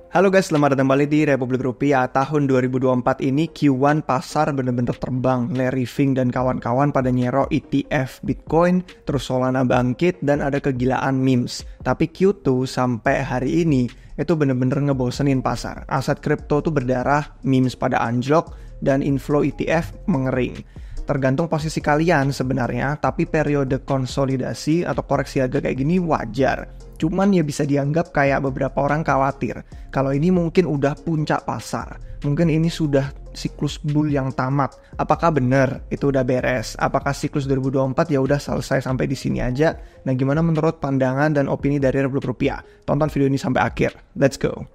Halo guys, selamat datang kembali di Republik Rupiah. Tahun 2024 ini Q1 pasar bener-bener terbang. Larry Fink dan kawan-kawan pada nyero ETF Bitcoin, terus Solana bangkit dan ada kegilaan memes. Tapi Q2 sampai hari ini itu bener-bener ngebosenin pasar. Aset kripto tuh berdarah, memes pada anjlok, dan inflow ETF mengering. Tergantung posisi kalian sebenarnya, tapi periode konsolidasi atau koreksi harga kayak gini wajar. Cuman ya bisa dianggap kayak beberapa orang khawatir kalau ini mungkin udah puncak pasar. Mungkin ini sudah siklus bull yang tamat. Apakah benar itu udah beres? Apakah siklus 2024 ya udah selesai sampai di sini aja? Nah, gimana menurut pandangan dan opini dari Republik Rupiah? Tonton video ini sampai akhir. Let's go.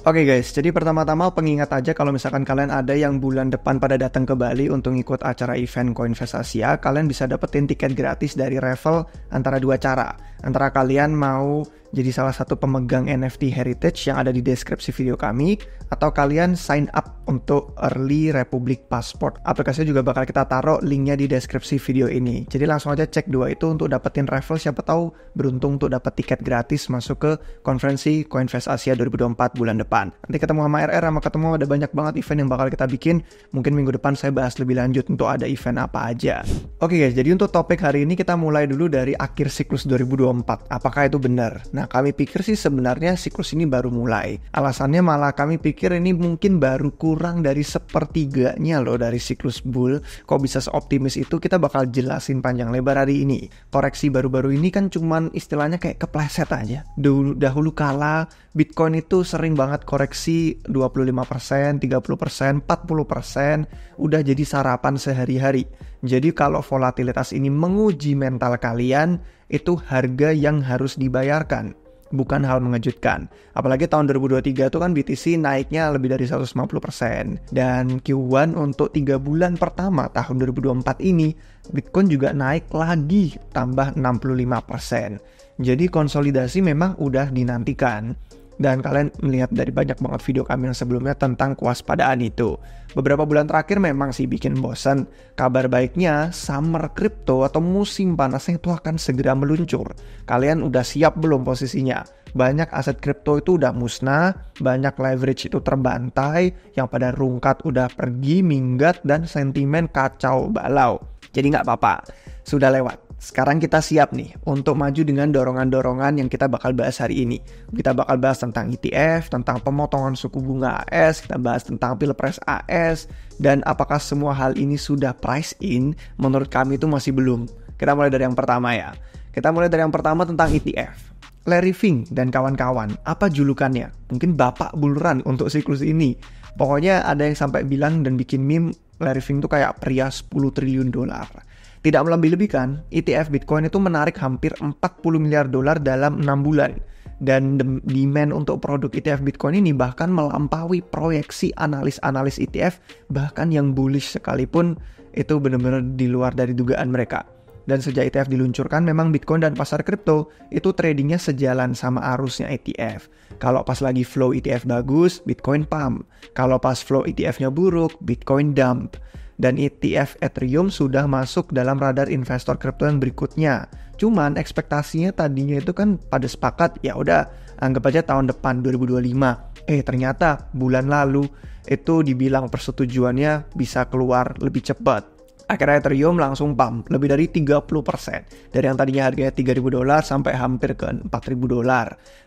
Oke guys, jadi pertama-tama pengingat aja kalau misalkan kalian ada yang bulan depan pada datang ke Bali untuk ikut acara event Coinvest Asia, kalian bisa dapetin tiket gratis dari Revel antara dua cara. Antara kalian mau jadi salah satu pemegang NFT Heritage yang ada di deskripsi video kami, atau kalian sign up untuk Early Republic Passport. Aplikasinya juga bakal kita taruh linknya di deskripsi video ini. Jadi langsung aja cek dua itu untuk dapetin Revel, siapa tahu beruntung untuk dapet tiket gratis masuk ke konferensi Coinvest Asia 2024 bulan depan. Nanti ketemu sama RR, sama ketemu ada banyak banget event yang bakal kita bikin. Mungkin minggu depan saya bahas lebih lanjut untuk ada event apa aja. Oke guys, jadi untuk topik hari ini kita mulai dulu dari akhir siklus 2024. Apakah itu benar? Nah, kami pikir sih sebenarnya siklus ini baru mulai. Alasannya malah kami pikir ini mungkin baru kurang dari sepertiganya loh dari siklus bull. Kok bisa seoptimis itu, kita bakal jelasin panjang lebar hari ini. Koreksi baru-baru ini kan cuman istilahnya kayak kepleset aja. Dahulu kala Bitcoin itu sering banget koreksi 25%, 30%, 40%, udah jadi sarapan sehari-hari. Jadi kalau volatilitas ini menguji mental kalian, itu harga yang harus dibayarkan. Bukan hal mengejutkan. Apalagi tahun 2023 itu kan BTC naiknya lebih dari 150%. Dan Q1 untuk 3 bulan pertama tahun 2024 ini, Bitcoin juga naik lagi tambah 65%. Jadi konsolidasi memang udah dinantikan. Dan kalian melihat dari banyak banget video kami yang sebelumnya tentang kewaspadaan itu. Beberapa bulan terakhir memang sih bikin bosan. Kabar baiknya, summer crypto atau musim panasnya itu akan segera meluncur. Kalian udah siap belum posisinya? Banyak aset kripto itu udah musnah, banyak leverage itu terbantai, yang pada rungkat udah pergi, minggat, dan sentimen kacau balau. Jadi nggak apa-apa, sudah lewat. Sekarang kita siap nih untuk maju dengan dorongan-dorongan yang kita bakal bahas hari ini. Kita bakal bahas tentang ETF, tentang pemotongan suku bunga AS, kita bahas tentang Pilpres AS, dan apakah semua hal ini sudah price in? Menurut kami itu masih belum. Kita mulai dari yang pertama ya. Kita mulai dari yang pertama tentang ETF. Larry Fink dan kawan-kawan, apa julukannya? Mungkin bapak bullrun untuk siklus ini. Pokoknya ada yang sampai bilang dan bikin meme, Larry Fink tuh kayak pria 10 triliun dolar. Tidak melebih-lebihkan, ETF Bitcoin itu menarik hampir 40 miliar dolar dalam 6 bulan. Dan demand untuk produk ETF Bitcoin ini bahkan melampaui proyeksi analis-analis ETF, bahkan yang bullish sekalipun itu benar-benar di luar dari dugaan mereka. Dan sejak ETF diluncurkan, memang Bitcoin dan pasar kripto itu tradingnya sejalan sama arusnya ETF. Kalau pas lagi flow ETF bagus, Bitcoin pump. Kalau pas flow ETF-nya buruk, Bitcoin dump. Dan ETF Ethereum sudah masuk dalam radar investor kripto yang berikutnya. Cuman ekspektasinya tadinya itu kan pada sepakat ya udah anggap aja tahun depan 2025. Ternyata bulan lalu itu dibilang persetujuannya bisa keluar lebih cepat. Akhirnya Ethereum langsung pump lebih dari 30%. Dari yang tadinya harganya $3.000 sampai hampir ke $4.000.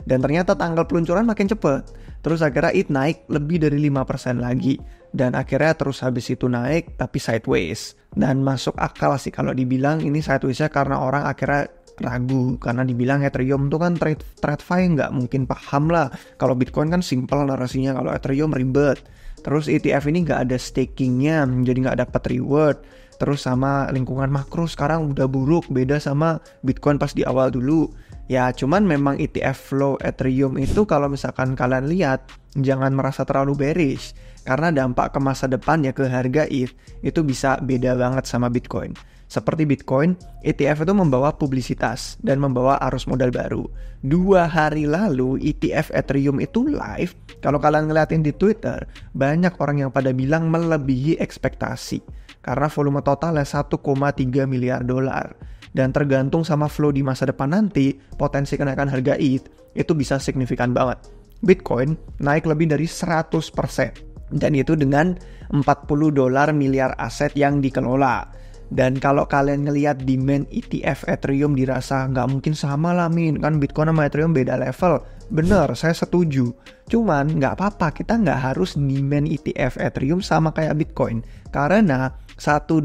Dan ternyata tanggal peluncuran makin cepat. Terus akhirnya it naik lebih dari 5% lagi. Dan akhirnya terus habis itu naik tapi sideways. Dan masuk akal sih kalau dibilang ini sidewaysnya karena orang akhirnya ragu. Karena dibilang Ethereum tuh kan TradFi nggak mungkin paham lah. Kalau Bitcoin kan simple narasinya, kalau Ethereum ribet. Terus ETF ini nggak ada stakingnya, jadi nggak dapat reward. Terus sama lingkungan makro sekarang udah buruk, beda sama Bitcoin pas di awal dulu. Ya cuman memang ETF flow Ethereum itu kalau misalkan kalian lihat, jangan merasa terlalu bearish. Karena dampak ke masa depan ya ke harga ETH itu bisa beda banget sama Bitcoin. Seperti Bitcoin, ETF itu membawa publisitas dan membawa arus modal baru. 2 hari lalu ETF Ethereum itu live. Kalau kalian ngeliatin di Twitter, banyak orang yang pada bilang melebihi ekspektasi. Karena volume totalnya 1,3 miliar dolar. Dan tergantung sama flow di masa depan nanti, potensi kenaikan harga ETH itu bisa signifikan banget. Bitcoin naik lebih dari 100%. Dan itu dengan 40 dolar miliar aset yang dikelola. Dan kalau kalian ngelihat demand ETF Ethereum dirasa nggak mungkin sama lah Min, kan Bitcoin sama Ethereum beda level. Bener, saya setuju. Cuman nggak apa-apa, kita nggak harus demand ETF Ethereum sama kayak Bitcoin. Karena $1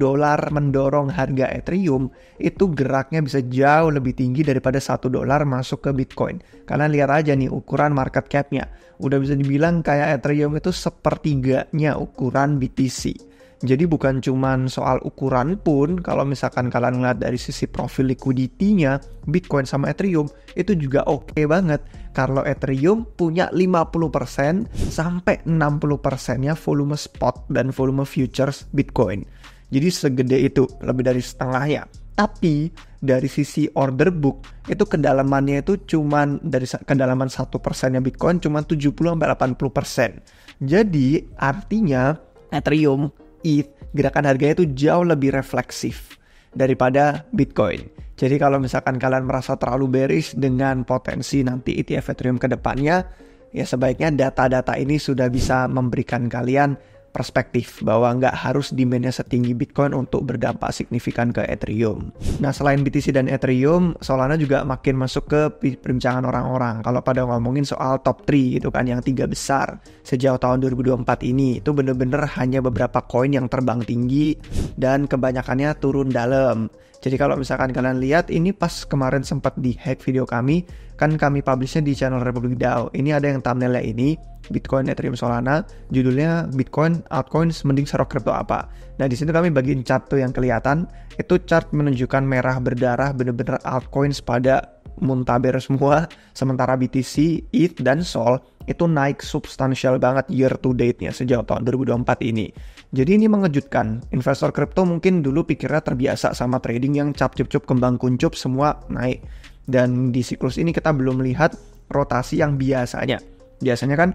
mendorong harga Ethereum, itu geraknya bisa jauh lebih tinggi daripada $1 masuk ke Bitcoin. Kalian lihat aja nih ukuran market cap-nya. Udah bisa dibilang kayak Ethereum itu sepertiganya ukuran BTC. Jadi bukan cuman soal ukuran pun, kalau misalkan kalian ngeliat dari sisi profil liquidity-nya, Bitcoin sama Ethereum itu juga oke banget. Kalau Ethereum punya 50% sampai 60%-nya volume spot dan volume futures Bitcoin. Jadi segede itu, lebih dari setengahnya. Tapi dari sisi order book, itu kedalamannya itu cuman dari kedalaman 1%-nya Bitcoin cuman 70-80%. Jadi artinya Ethereum, ETH, gerakan harganya itu jauh lebih refleksif daripada Bitcoin. Jadi kalau misalkan kalian merasa terlalu bearish dengan potensi nanti ETF Ethereum ke depannya, ya sebaiknya data-data ini sudah bisa memberikan kalian perspektif bahwa nggak harus demand-nya setinggi Bitcoin untuk berdampak signifikan ke Ethereum. Nah, selain BTC dan Ethereum, Solana juga makin masuk ke perbincangan orang-orang. Kalau pada ngomongin soal top 3 itu kan, yang 3 besar sejauh tahun 2024 ini, itu bener-bener hanya beberapa koin yang terbang tinggi dan kebanyakannya turun dalam. Jadi kalau misalkan kalian lihat, ini pas kemarin sempat di-hack video kami, kan kami publishnya di channel Republic DAO. Ini ada yang thumbnailnya ini, Bitcoin, Ethereum, Solana, judulnya Bitcoin, Altcoins, mending serok kripto apa. Nah di situ kami bagiin chart tuh yang kelihatan, itu chart menunjukkan merah berdarah, bener-bener altcoins pada muntaber semua, sementara BTC, ETH, dan Sol itu naik substansial banget year to date-nya sejauh tahun 2024 ini. Jadi ini mengejutkan. Investor kripto mungkin dulu pikirnya terbiasa sama trading yang cap-cup kembang kuncup semua naik. Dan di siklus ini kita belum melihat rotasi yang biasanya. Biasanya kan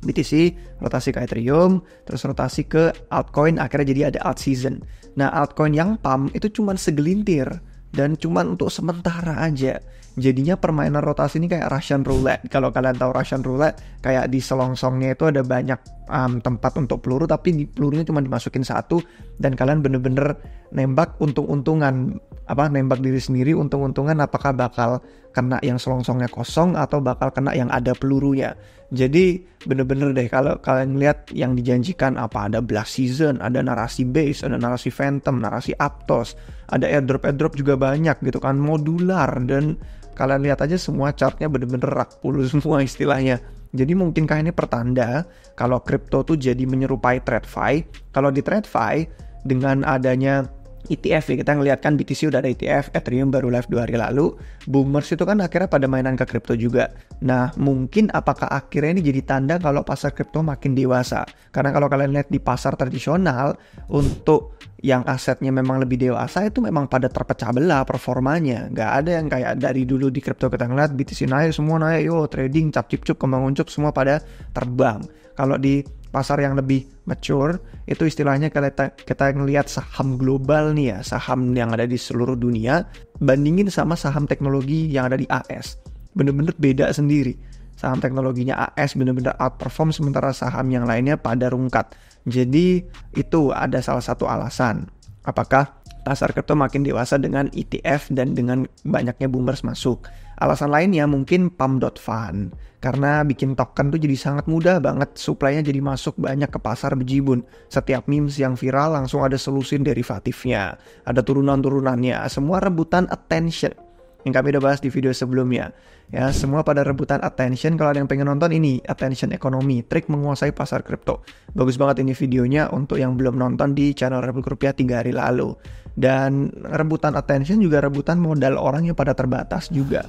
BTC rotasi ke Ethereum, terus rotasi ke altcoin, akhirnya jadi ada alt season. Nah altcoin yang pump itu cuma segelintir dan cuma untuk sementara aja. Jadinya permainan rotasi ini kayak Russian roulette. Kalau kalian tahu Russian roulette, kayak di selongsongnya itu ada banyak tempat untuk peluru, tapi di pelurunya cuma dimasukin satu dan kalian bener-bener nembak untung-untungan, nembak diri sendiri untung-untungan apakah bakal kena yang selongsongnya kosong atau bakal kena yang ada pelurunya. Jadi bener-bener deh kalau kalian lihat yang dijanjikan ada blast season, ada narasi base, ada narasi phantom, narasi aptos, ada airdrop juga banyak gitu kan, modular, dan kalian lihat aja semua chartnya bener-bener rak pulu semua istilahnya. Jadi mungkinkah ini pertanda kalau kripto tuh jadi menyerupai TradFi? Kalau di TradFi dengan adanya ETF, ya kita ngeliat kan BTC udah ada ETF, Ethereum baru live 2 hari lalu, boomers itu kan akhirnya pada mainan ke kripto juga. Nah mungkin apakah akhirnya ini jadi tanda kalau pasar kripto makin dewasa? Karena kalau kalian lihat di pasar tradisional, untuk yang asetnya memang lebih dewasa itu memang pada terpecah belah performanya. Nggak ada yang kayak dari dulu di kripto kita ngeliat BTC naik, semua naik, trading, cap-cip-cup, kembang uncup, semua pada terbang. Kalau di pasar yang lebih mature, itu istilahnya kita ngelihat saham global nih ya, saham yang ada di seluruh dunia, bandingin sama saham teknologi yang ada di AS. Bener-bener beda sendiri. Saham teknologinya AS bener-bener outperform, sementara saham yang lainnya pada rungkat. Jadi itu ada salah satu alasan. Apakah pasar kripto makin dewasa dengan ETF dan dengan banyaknya boomers masuk? Alasan lainnya mungkin pump.fund. Karena bikin token tuh jadi sangat mudah banget, supply-nya jadi masuk banyak ke pasar bejibun. Setiap memes yang viral langsung ada solusi derivatifnya, ada turunan-turunannya, semua rebutan attention. Yang kami udah bahas di video sebelumnya. Ya, semua pada rebutan attention. Kalau ada yang pengen nonton, ini attention ekonomi, trik menguasai pasar kripto. Bagus banget ini videonya untuk yang belum nonton di channel Republik Rupiah 3 hari lalu. Dan rebutan attention juga rebutan modal orang yang pada terbatas juga.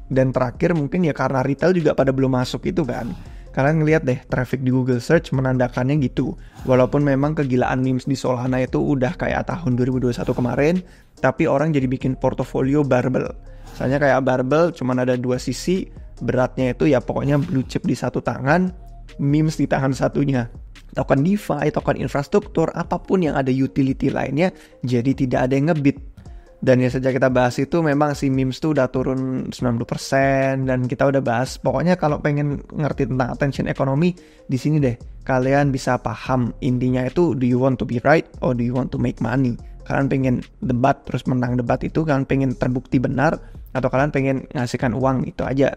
Dan terakhir mungkin ya karena retail juga pada belum masuk itu kan. Kalian ngeliat deh, traffic di Google Search menandakannya gitu. Walaupun memang kegilaan memes di Solana itu udah kayak tahun 2021 kemarin, tapi orang jadi bikin portofolio barbell. Misalnya kayak barbell cuman ada 2 sisi, beratnya itu ya pokoknya blue chip di satu tangan, memes di tangan satunya. Token DeFi, token infrastruktur, apapun yang ada utility lainnya, jadi tidak ada yang ngebit. Dan ya sejak kita bahas itu memang si memes tuh udah turun 90% dan kita udah bahas. Pokoknya kalau pengen ngerti tentang attention economy, di sini deh kalian bisa paham intinya itu, do you want to be right or do you want to make money? Kalian pengen debat terus menang debat itu, kalian pengen terbukti benar atau kalian pengen ngasihkan uang, itu aja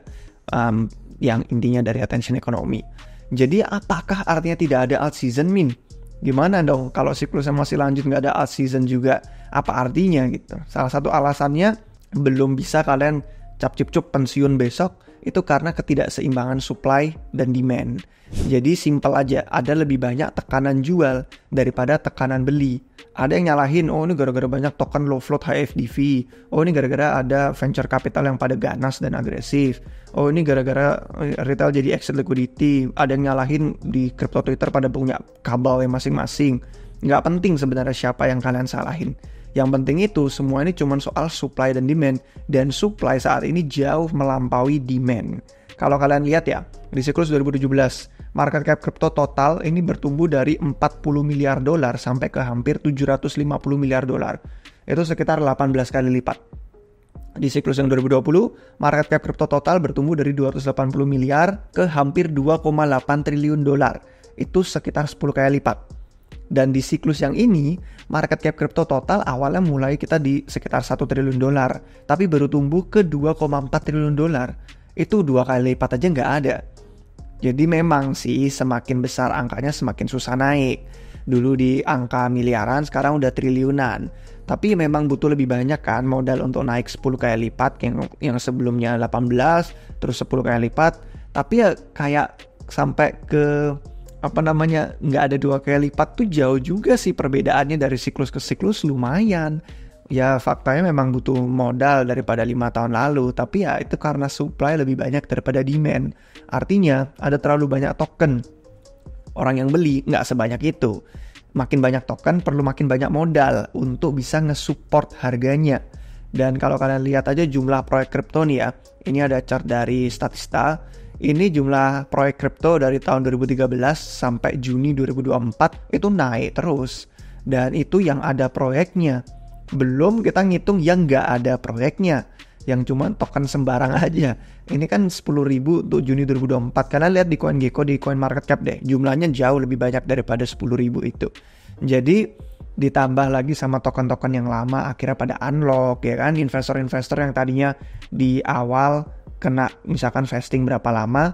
yang intinya dari attention economy. Jadi apakah artinya tidak ada alt season min? Gimana dong kalau siklusnya masih lanjut nggak ada alt season juga, apa artinya gitu? Salah satu alasannya belum bisa kalian cap-cip-cup pensiun besok itu karena ketidakseimbangan supply dan demand. Jadi simple aja, ada lebih banyak tekanan jual daripada tekanan beli. Ada yang nyalahin, oh ini gara-gara banyak token low float high FDV, oh ini gara-gara ada venture capital yang pada ganas dan agresif, oh ini gara-gara retail jadi exit liquidity. Ada yang nyalahin di crypto Twitter pada punya kabel yang masing-masing. Nggak penting sebenarnya siapa yang kalian salahin. Yang penting itu semua ini cuma soal supply dan demand, dan supply saat ini jauh melampaui demand. Kalau kalian lihat ya, di siklus 2017, market cap crypto total ini bertumbuh dari 40 miliar dolar sampai ke hampir 750 miliar dolar. Itu sekitar 18 kali lipat. Di siklus yang 2020, market cap crypto total bertumbuh dari 280 miliar ke hampir 2,8 triliun dolar. Itu sekitar 10 kali lipat. Dan di siklus yang ini, market cap crypto total awalnya mulai kita di sekitar 1 triliun dolar, tapi baru tumbuh ke 2,4 triliun dolar. Itu 2 kali lipat aja nggak ada. Jadi memang sih semakin besar angkanya semakin susah naik. Dulu di angka miliaran, sekarang udah triliunan. Tapi memang butuh lebih banyak kan modal untuk naik 10 kali lipat, yang sebelumnya 18, terus 10 kali lipat. Tapi ya kayak sampai ke nggak ada 2 kali lipat tuh jauh juga sih perbedaannya dari siklus ke siklus, lumayan. Ya faktanya memang butuh modal daripada 5 tahun lalu, tapi ya itu karena supply lebih banyak daripada demand. Artinya ada terlalu banyak token. Orang yang beli nggak sebanyak itu. Makin banyak token perlu makin banyak modal untuk bisa nge-support harganya. Dan kalau kalian lihat aja jumlah proyek kripto nih ya, ini ada chart dari Statista. Ini jumlah proyek kripto dari tahun 2013 sampai Juni 2024 itu naik terus. Dan itu yang ada proyeknya. Belum kita ngitung yang nggak ada proyeknya, yang cuma token sembarang aja. Ini kan 10.000 untuk Juni 2024. Kalian lihat di CoinGecko, di CoinMarketCap deh, jumlahnya jauh lebih banyak daripada 10.000 itu. Jadi ditambah lagi sama token-token yang lama akhirnya pada unlock ya kan. Investor-investor yang tadinya di awal kena misalkan vesting berapa lama,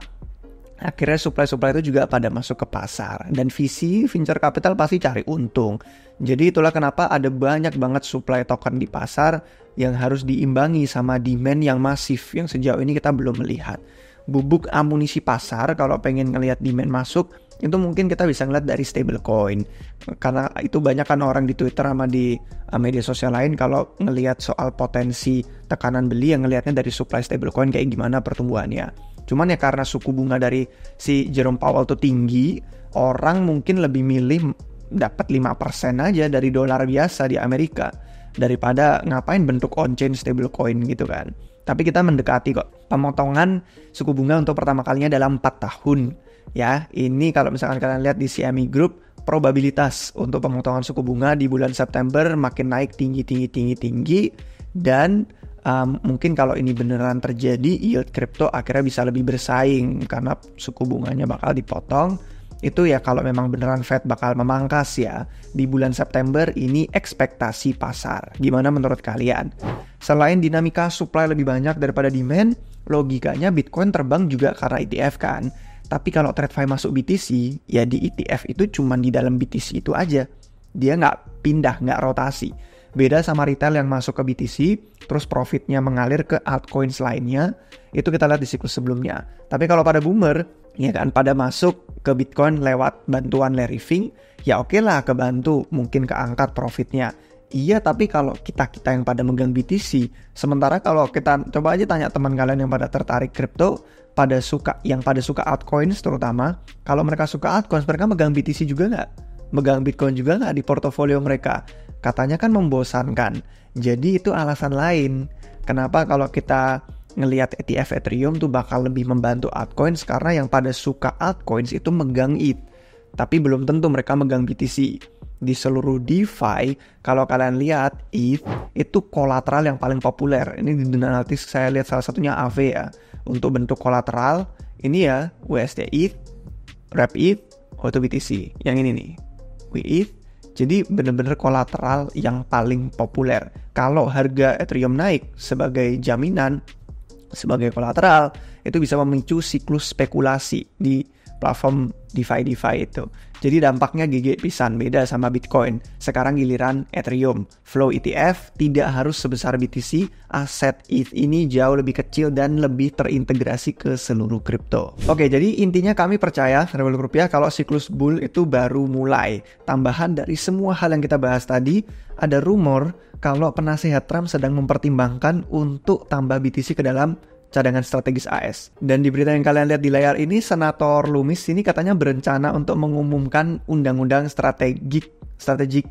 akhirnya supply itu juga pada masuk ke pasar. Dan VC, venture capital pasti cari untung. Jadi itulah kenapa ada banyak banget supply token di pasar yang harus diimbangi sama demand yang masif yang sejauh ini kita belum melihat. Bubuk amunisi pasar kalau pengen ngelihat demand masuk, itu mungkin kita bisa ngeliat dari stablecoin. Karena itu banyak kan orang di Twitter sama di media sosial lain kalau ngelihat soal potensi tekanan beli yang ngelihatnya dari supply stablecoin kayak gimana pertumbuhannya. Cuman ya karena suku bunga dari si Jerome Powell tuh tinggi, orang mungkin lebih milih dapat 5% aja dari dolar biasa di Amerika daripada ngapain bentuk on-chain stablecoin gitu kan. Tapi kita mendekati kok. Pemotongan suku bunga untuk pertama kalinya dalam 4 tahun. Ya, ini kalau misalkan kalian lihat di CME Group, probabilitas untuk pemotongan suku bunga di bulan September makin naik tinggi dan mungkin kalau ini beneran terjadi, yield crypto akhirnya bisa lebih bersaing karena suku bunganya bakal dipotong. Itu ya kalau memang beneran Fed bakal memangkas ya di bulan September, ini ekspektasi pasar. Gimana menurut kalian? Selain dinamika supply lebih banyak daripada demand, logikanya Bitcoin terbang juga karena ETF kan. Tapi kalau TradFi masuk BTC, ya di ETF itu cuma di dalam BTC itu aja. Dia nggak pindah, nggak rotasi. Beda sama retail yang masuk ke BTC, terus profitnya mengalir ke altcoins lainnya, itu kita lihat di siklus sebelumnya. Tapi kalau pada boomer, ya kan pada masuk ke Bitcoin lewat bantuan Larry Fink, ya oke lah kebantu, mungkin keangkat profitnya. Iya, tapi kalau kita yang pada megang BTC, sementara kalau kita coba aja tanya teman kalian yang pada tertarik kripto, yang pada suka altcoins terutama, kalau mereka suka altcoins, mereka megang BTC juga nggak? Megang Bitcoin juga nggak di portofolio mereka? Katanya kan membosankan. Jadi itu alasan lain. Kenapa kalau kita ngelihat ETF Ethereum tuh bakal lebih membantu altcoins, karena yang pada suka altcoins itu megang ETH. Tapi belum tentu mereka megang BTC. Di seluruh DeFi, kalau kalian lihat ETH itu kolateral yang paling populer. Ini di Analytics saya lihat salah satunya AV ya. Untuk bentuk kolateral, ini ya USD ETH, Wrap ETH, Auto BTC. Yang ini nih, WETH. Jadi benar-benar kolateral yang paling populer. Kalau harga Ethereum naik sebagai jaminan, sebagai kolateral, itu bisa memicu siklus spekulasi di platform DeFi itu. Jadi dampaknya GG pisan, beda sama Bitcoin. Sekarang giliran Ethereum. Flow ETF tidak harus sebesar BTC, aset ETH ini jauh lebih kecil dan lebih terintegrasi ke seluruh kripto. Oke, jadi intinya kami percaya, Rebel Rupiah, kalau siklus bull itu baru mulai. Tambahan dari semua hal yang kita bahas tadi, ada rumor kalau penasihat Trump sedang mempertimbangkan untuk tambah BTC ke dalam cadangan strategis AS. Dan di berita yang kalian lihat di layar ini, Senator Loomis ini katanya berencana untuk mengumumkan undang-undang strategic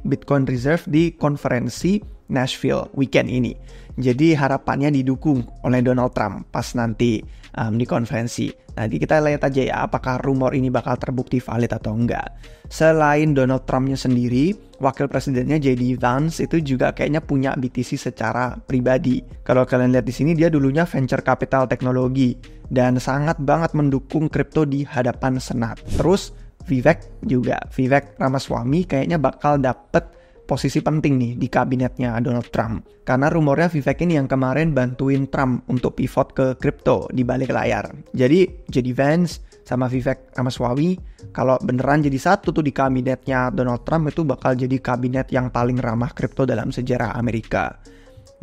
Bitcoin Reserve di konferensi Nashville weekend ini. Jadi harapannya didukung oleh Donald Trump pas nanti di konferensi. Nanti kita lihat aja ya apakah rumor ini bakal terbukti valid atau enggak. Selain Donald Trumpnya sendiri, wakil presidennya JD Vance itu juga kayaknya punya BTC secara pribadi. Kalau kalian lihat di sini, dia dulunya venture capital teknologi dan sangat banget mendukung kripto di hadapan Senat. Terus Vivek Ramaswamy kayaknya bakal dapet posisi penting nih di kabinetnya Donald Trump. Karena rumornya Vivek ini yang kemarin bantuin Trump untuk pivot ke kripto di balik layar. Jadi JD Vance sama Vivek Ramaswamy kalau beneran jadi satu tuh di kabinetnya Donald Trump, itu bakal jadi kabinet yang paling ramah kripto dalam sejarah Amerika.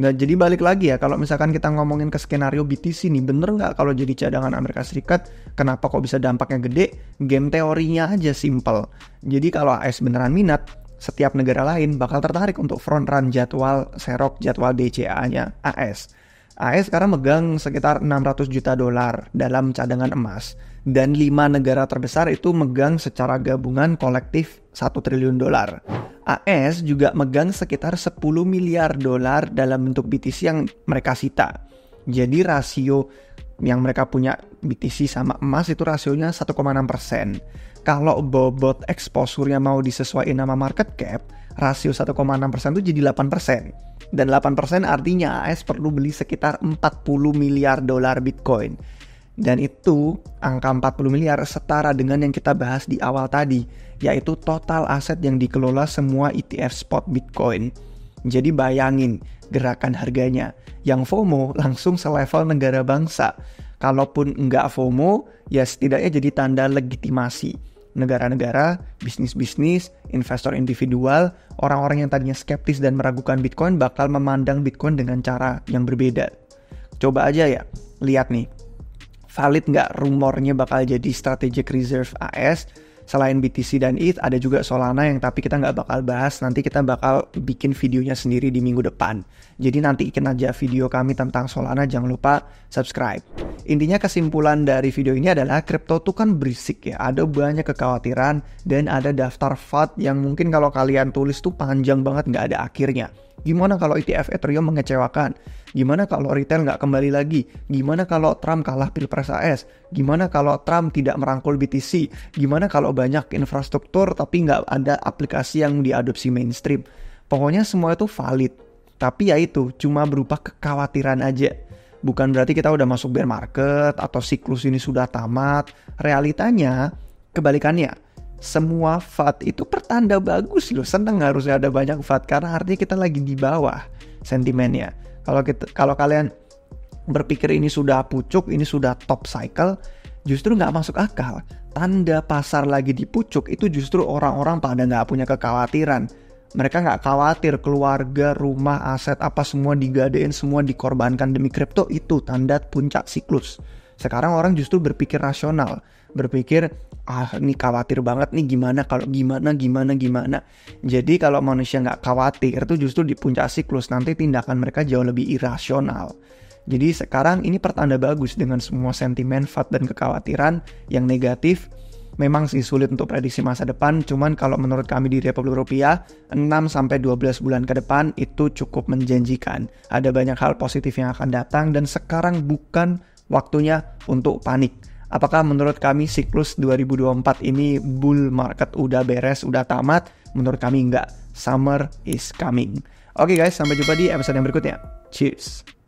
Nah, jadi balik lagi ya, kalau misalkan kita ngomongin ke skenario BTC nih, bener nggak kalau jadi cadangan Amerika Serikat? Kenapa kok bisa dampaknya gede? Game teorinya aja simple. Jadi kalau AS beneran minat, setiap negara lain bakal tertarik untuk front run jadwal serok jadwal DCA-nya AS. AS sekarang megang sekitar $600 juta dalam cadangan emas. Dan 5 negara terbesar itu megang secara gabungan kolektif $1 triliun. AS juga megang sekitar $10 miliar dalam bentuk BTC yang mereka sita. Jadi rasio yang mereka punya BTC sama emas itu rasionya 1,6%. Kalau bobot exposure-nya mau disesuaikan sama market cap, rasio 1,6% itu jadi 8%. Dan 8% artinya AS perlu beli sekitar $40 miliar Bitcoin. Dan itu, angka 40 miliar setara dengan yang kita bahas di awal tadi, yaitu total aset yang dikelola semua ETF spot Bitcoin. Jadi bayangin gerakan harganya. Yang FOMO langsung selevel negara bangsa. Kalaupun nggak FOMO, ya setidaknya jadi tanda legitimasi. Negara-negara, bisnis-bisnis, investor individual, orang-orang yang tadinya skeptis dan meragukan Bitcoin bakal memandang Bitcoin dengan cara yang berbeda. Coba aja ya, lihat nih, valid nggak rumornya bakal jadi strategic reserve AS? Selain BTC dan ETH, ada juga Solana yang tapi kita nggak bakal bahas. Nanti kita bakal bikin videonya sendiri di minggu depan. Jadi nanti ikin aja video kami tentang Solana, jangan lupa subscribe. Intinya kesimpulan dari video ini adalah kripto tuh kan berisik ya. Ada banyak kekhawatiran dan ada daftar FUD yang mungkin kalau kalian tulis tuh panjang banget, nggak ada akhirnya. Gimana kalau ETF Ethereum mengecewakan? Gimana kalau retail nggak kembali lagi? Gimana kalau Trump kalah pilpres AS? Gimana kalau Trump tidak merangkul BTC? Gimana kalau banyak infrastruktur tapi nggak ada aplikasi yang diadopsi mainstream? Pokoknya semua itu valid. Tapi ya itu, cuma berupa kekhawatiran aja. Bukan berarti kita udah masuk bear market atau siklus ini sudah tamat. Realitanya, kebalikannya. Semua FUD itu pertanda bagus loh. Seneng harusnya ada banyak FUD karena artinya kita lagi di bawah sentimennya. Kalau kalian berpikir ini sudah pucuk, ini sudah top cycle, justru nggak masuk akal. Tanda pasar lagi di pucuk itu justru orang-orang pada nggak punya kekhawatiran. Mereka nggak khawatir keluarga, rumah, aset apa semua digadein, semua dikorbankan demi kripto. Itu tanda puncak siklus. Sekarang orang justru berpikir rasional, berpikir ini khawatir banget nih, gimana kalau gimana. Jadi kalau manusia nggak khawatir itu justru di puncak siklus nanti tindakan mereka jauh lebih irasional. Jadi sekarang ini pertanda bagus dengan semua sentimen FUD dan kekhawatiran yang negatif. Memang sih sulit untuk prediksi masa depan, cuman kalau menurut kami di Republik Rupiah, 6-12 bulan ke depan itu cukup menjanjikan. Ada banyak hal positif yang akan datang dan sekarang bukan waktunya untuk panik. Apakah menurut kami siklus 2024 ini bull market udah beres, udah tamat? Menurut kami enggak. Summer is coming. Oke guys, sampai jumpa di episode yang berikutnya. Cheers!